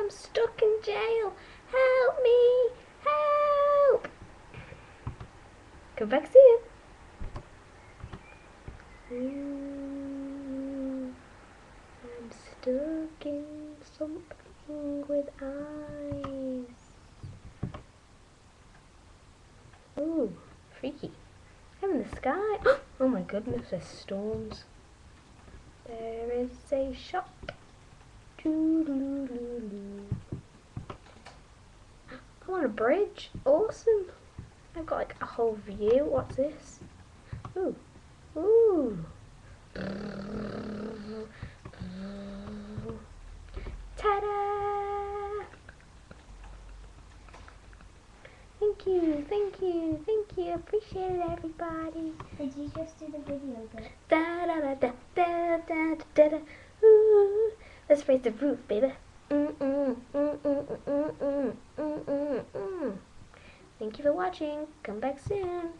I'm stuck in jail. Help me! Help! Come back soon. I'm stuck in something with eyes. Ooh, freaky. I'm in the sky. Oh my goodness, there's storms. There is a shop. I'm on a bridge. Awesome. I've got like a whole view. What's this? Ooh. Ooh. Ta-da! Thank you, thank you, thank you. Appreciate it, everybody. Did you just do the video bit? Da da da da da da da da. Ooh. Let's raise the roof, baby. Thank you for watching. Come back soon.